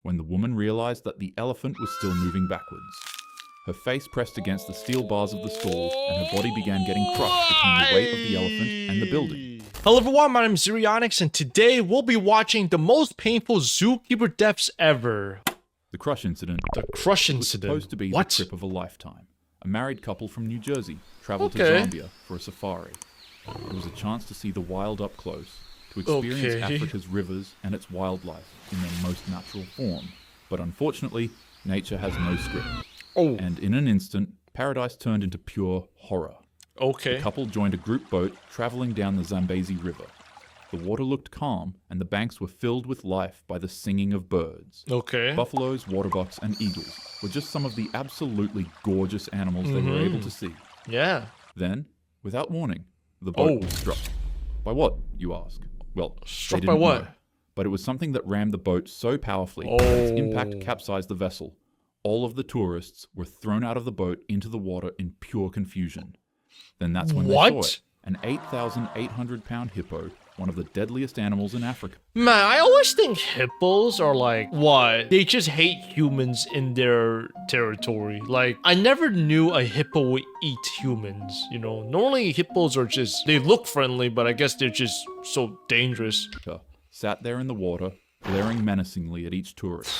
when the woman realized that the elephant was still moving backwards. Her face pressed against the steel bars of the stall, and her body began getting crushed between the weight of the elephant and the building. Hello everyone, my name is Zurionyx, and today we'll be watching the most painful zookeeper deaths ever. The crush incident. The crush was incident? supposed to be What? the trip of a lifetime. A married couple from New Jersey traveled Okay. to Zambia for a safari. It was a chance to see the wild up close, to experience Okay. Africa's rivers and its wildlife in their most natural form. But unfortunately, nature has no script. Oh, And in an instant, paradise turned into pure horror. okay. The couple joined a group boat traveling down the Zambezi River. The water looked calm, and the banks were filled with life by the singing of birds. Okay. Buffaloes, waterbucks, and eagles were just some of the absolutely gorgeous animals they were able to see. Yeah. Then, without warning, the boat Oh. was struck. By what, you ask? Well, Struck they by didn't what? know. But it was something that rammed the boat so powerfully that its impact Oh. capsized the vessel. All of the tourists were thrown out of the boat into the water in pure confusion. Then that's when they saw What? it. An 8,800-pound hippo, one of the deadliest animals in Africa. Man, I always think hippos are like, what? They just hate humans in their territory. Like, I never knew a hippo would eat humans, you know? Normally hippos are just, they look friendly, but I guess they're just so dangerous. Sat there in the water, glaring menacingly at each tourist.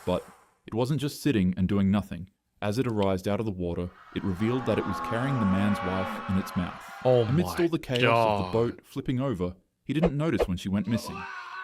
But it wasn't just sitting and doing nothing. As it arose out of the water, it revealed that it was carrying the man's wife in its mouth. Oh Amidst my all the chaos of the boat flipping over, he didn't notice when she went missing.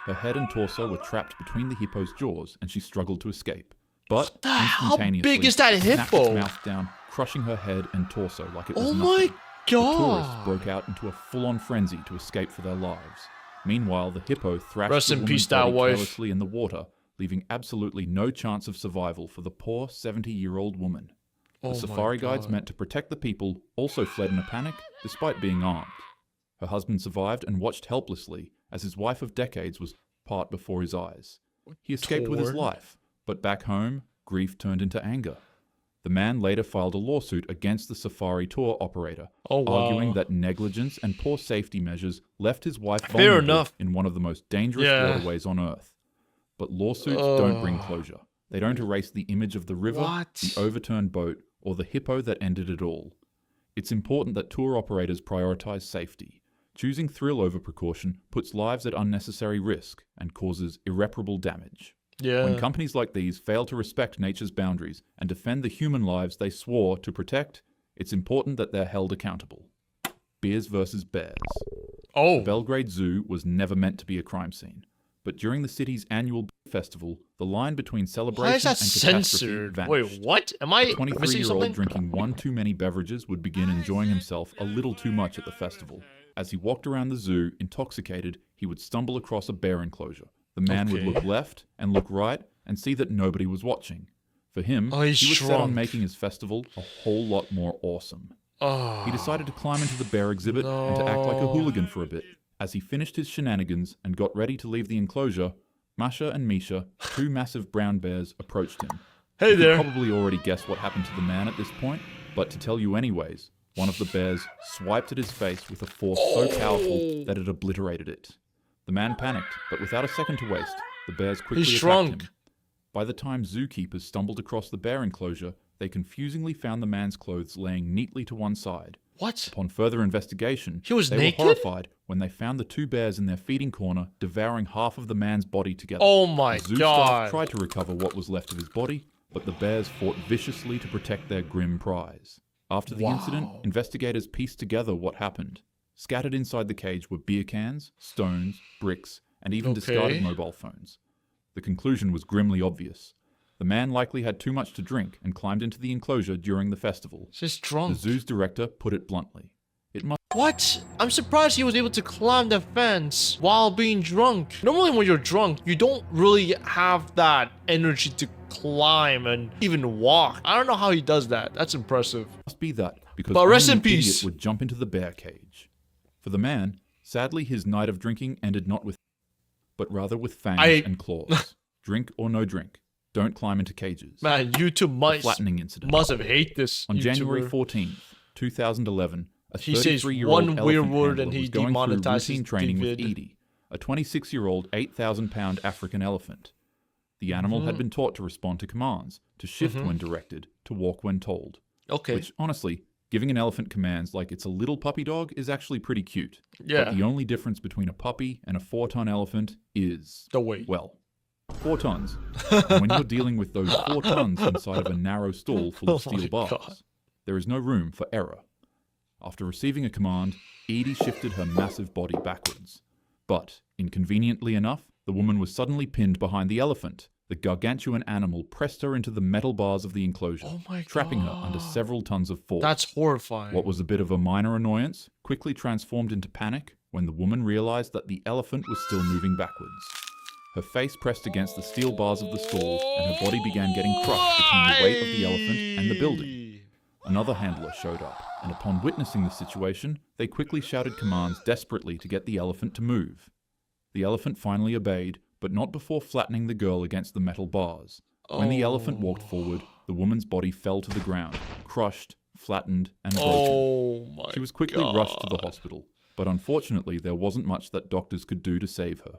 Her head and torso were trapped between the hippo's jaws, and she struggled to escape. But How instantaneously, big is that it snapped hippo? its mouth down, crushing her head and torso like it was Oh nothing. my The tourists god. broke out into a full-on frenzy to escape for their lives. Meanwhile, the hippo thrashed Rest the in woman's peace, that body wife. carelessly in the water, leaving absolutely no chance of survival for the poor 70-year-old woman. The Oh my safari guides God. meant to protect the people also fled in a panic, despite being armed. Her husband survived and watched helplessly as his wife of decades was apart before his eyes. He escaped with his Torn. life, but back home, grief turned into anger. The man later filed a lawsuit against the safari tour operator, Oh, wow. arguing that negligence and poor safety measures left his wife Fair vulnerable enough. in one of the most dangerous Yeah. waterways on Earth. But lawsuits don't bring closure. They don't erase the image of the river, What? the overturned boat, or the hippo that ended it all. It's important that tour operators prioritize safety. Choosing thrill over precaution puts lives at unnecessary risk and causes irreparable damage. Yeah. When companies like these fail to respect nature's boundaries and defend the human lives they swore to protect, it's important that they're held accountable. Bears versus bears. Oh. Belgrade Zoo was never meant to be a crime scene. But during the city's annual festival, the line between celebration Why is that and catastrophe censored? vanished. Wait, what? Am I A missing 23-year-old something? drinking one too many beverages would begin enjoying himself a little too much at the festival. As he walked around the zoo, intoxicated, he would stumble across a bear enclosure. The man would look Okay. left and look right and see that nobody was watching. For him, Oh, he's he was set drunk. on making his festival a whole lot more awesome. Oh. He decided to climb into the bear exhibit and to act like a No. hooligan for a bit. As he finished his shenanigans and got ready to leave the enclosure, Masha and Misha, two massive brown bears, approached him. Hey You could there. probably already guess what happened to the man at this point, but to tell you anyways, one of the bears swiped at his face with a force so powerful that it obliterated it. The man panicked, but without a second to waste, the bears quickly He's attacked shrunk. him. By the time zookeepers stumbled across the bear enclosure, they confusingly found the man's clothes laying neatly to one side. What? Upon further investigation, He was they naked? were horrified when they found the two bears in their feeding corner devouring half of the man's body together. Oh my The zoo god. staff tried to recover what was left of his body, but the bears fought viciously to protect their grim prize. After the incident, Wow. investigators pieced together what happened. Scattered inside the cage were beer cans, stones, bricks, and even discarded Okay. mobile phones. The conclusion was grimly obvious. The man likely had too much to drink and climbed into the enclosure during the festival. He's just The drunk. zoo's director put it bluntly. It must What? I'm surprised he was able to climb the fence while being drunk. Normally when you're drunk, you don't really have that energy to climb and even walk. I don't know how he does that. That's impressive. be that, because But rest only in an idiot peace. would jump into the bear cage. For the man, sadly his night of drinking ended not with but rather with fangs and claws. Drink or no drink, don't climb into cages. Man, YouTube Flattening incident. must have hate this On YouTuber. January 14th, 2011, a He says 33-year-old one elephant weird word handler and he was going through demonetizes routine training with David. Edie, a 26-year-old 8,000-pound African elephant. The animal had been taught to respond to commands, to shift when directed, to walk when told. Okay. Which, honestly, giving an elephant commands like it's a little puppy dog is actually pretty cute. Yeah. But the only difference between a puppy and a 4-ton elephant is, The weight. well, 4 tons. And when you're dealing with those 4 tons inside of a narrow stall full of Oh my steel bars, God. there is no room for error. After receiving a command, Edie shifted her massive body backwards. But, inconveniently enough, the woman was suddenly pinned behind the elephant. The gargantuan animal pressed her into the metal bars of the enclosure, Oh my trapping her God. under several tons of force. That's horrifying. What was a bit of a minor annoyance quickly transformed into panic when the woman realized that the elephant was still moving backwards. Her face pressed against the steel bars of the stall, and her body began getting crushed between the weight of the elephant and the building. Another handler showed up, and upon witnessing the situation, they quickly shouted commands desperately to get the elephant to move. The elephant finally obeyed, but not before flattening the girl against the metal bars. When the elephant walked forward, the woman's body fell to the ground, crushed, flattened, and broken. Oh my She was quickly rushed to the hospital, but unfortunately there wasn't much that doctors could do to save her.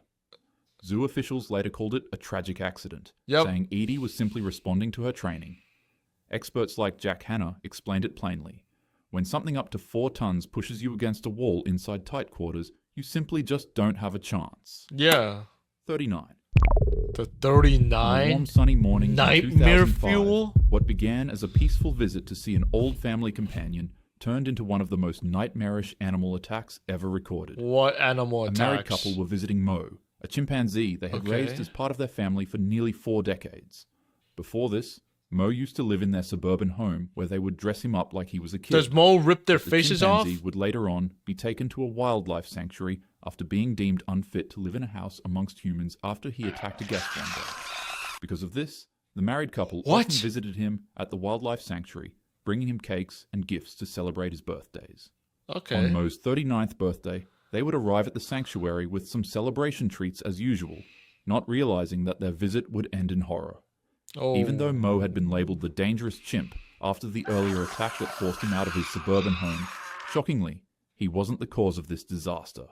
Zoo officials later called it a tragic accident, saying Edie was simply responding to her training. Experts like Jack Hanna explained it plainly. When something up to 4 tons pushes you against a wall inside tight quarters, you simply just don't have a chance. Yeah. 39. The On a 39? warm sunny morning in Nightmare 2005, fuel? what began as a peaceful visit to see an old family companion turned into one of the most nightmarish animal attacks ever recorded. What animal A attacks? married couple were visiting Mo, a chimpanzee they had raised Okay. as part of their family for nearly 4 decades. Before this, Mo used to live in their suburban home where they would dress him up like he was a kid. Does Mo rip their The faces off? chimpanzee would later on be taken to a wildlife sanctuary after being deemed unfit to live in a house amongst humans after he attacked a guest one day. Because of this, the married couple What? often visited him at the wildlife sanctuary, bringing him cakes and gifts to celebrate his birthdays. Okay. On Mo's 39th birthday, they would arrive at the sanctuary with some celebration treats as usual, not realizing that their visit would end in horror. Oh. Even though Mo had been labeled the dangerous chimp after the earlier attack that forced him out of his suburban home, shockingly, he wasn't the cause of this disaster.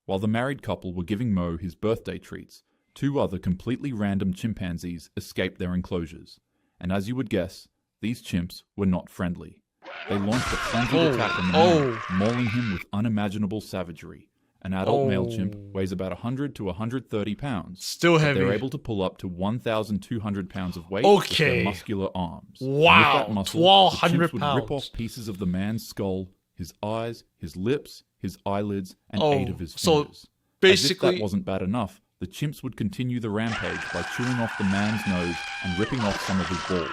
While the married couple were giving Mo his birthday treats, 2 other completely random chimpanzees escaped their enclosures. And as you would guess, these chimps were not friendly. They launched a frenzied attack on the man, mauling him with unimaginable savagery. An adult male chimp weighs about 100 to 130 pounds. Still but heavy. They're able to pull up to 1,200 pounds of weight with Okay. their muscular arms. And Wow, with that muscle, 1,200 the chimps would rip pounds. off pieces of the man's skull, his eyes, his lips, his eyelids, and Oh, 8 of his so fingers. As if basically- that wasn't bad enough, the chimps would continue the rampage by chewing off the man's nose and ripping off some of his balls.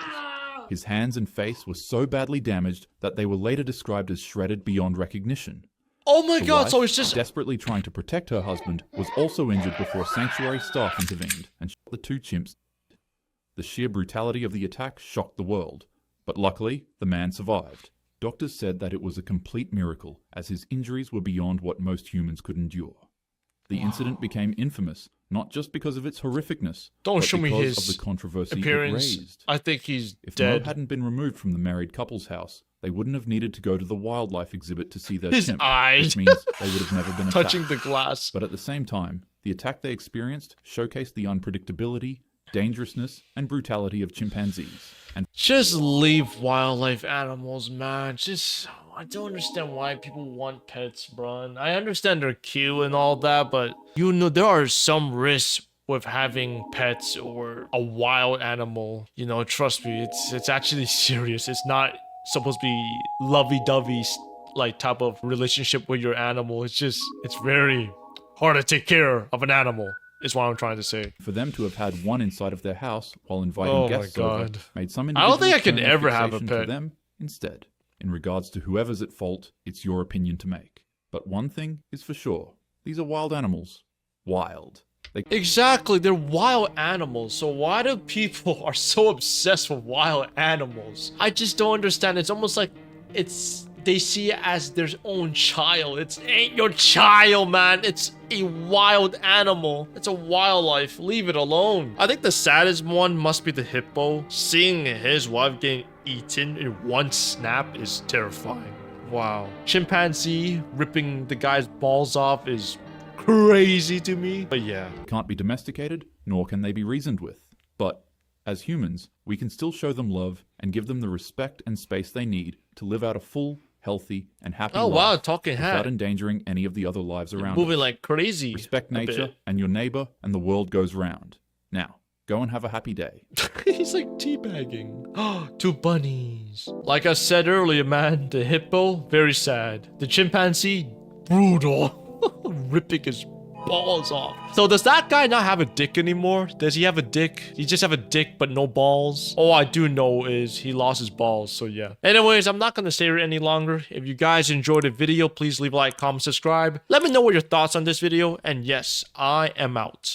His hands and face were so badly damaged that they were later described as shredded beyond recognition. Oh my The god, wife, so it's just... desperately trying to protect her husband, was also injured before sanctuary staff intervened and shot the 2 chimps. The sheer brutality of the attack shocked the world, but luckily, the man survived. Doctors said that it was a complete miracle, as his injuries were beyond what most humans could endure. The incident became infamous, not just because of its horrificness, Don't but show me because his of the controversy it appearance. raised. I think he's If dead. Mo hadn't been removed from the married couple's house, they wouldn't have needed to go to the wildlife exhibit to see their His chimp, eyes. which means they would have never been attacked. Touching the glass. But at the same time, the attack they experienced showcased the unpredictability, dangerousness, and brutality of chimpanzees. And Just leave wildlife animals, man. Just, I don't understand why people want pets, bro. I understand they're cute and all that, but you know, there are some risks with having pets or a wild animal. You know, trust me, it's actually serious. It's not supposed to be lovey-dovey like type of relationship with your animal. It's very hard to take care of an animal, is what I'm trying to say. for them to have had one inside of their house while inviting Oh my guests over God. made some I don't think I individuals could turn their ever have a fixation pet. to them instead. In regards to whoever's at fault, it's your opinion to make. But one thing is for sure, these are wild animals. Wild. They Exactly, they're wild animals. So why do people are so obsessed with wild animals? I just don't understand. It's almost like they see it as their own child. It ain't your child, man. It's a wild animal. It's a wildlife. Leave it alone. I think the saddest one must be the hippo. Seeing his wife getting eaten in one snap is terrifying. Wow. Chimpanzee ripping the guy's balls off is crazy to me. But yeah. can't be domesticated, nor can they be reasoned with. But as humans, we can still show them love and give them the respect and space they need to live out a full, healthy, and happy Oh life wow, talking without hat. endangering any of the other lives around Moving us. like crazy. Respect a nature bit. and your neighbor, and the world goes round. Now, go and have a happy day. He's like teabagging. Two bunnies. Like I said earlier, man, the hippo, very sad. The chimpanzee, brutal. Ripping his balls off. So does that guy not have a dick anymore? Does he have a dick? He just have a dick but no balls? All I do know is he lost his balls, so yeah. Anyways, I'm not gonna stay here any longer. If you guys enjoyed the video, please leave a like, comment, subscribe. Let me know what your thoughts on this video, and yes, I am out.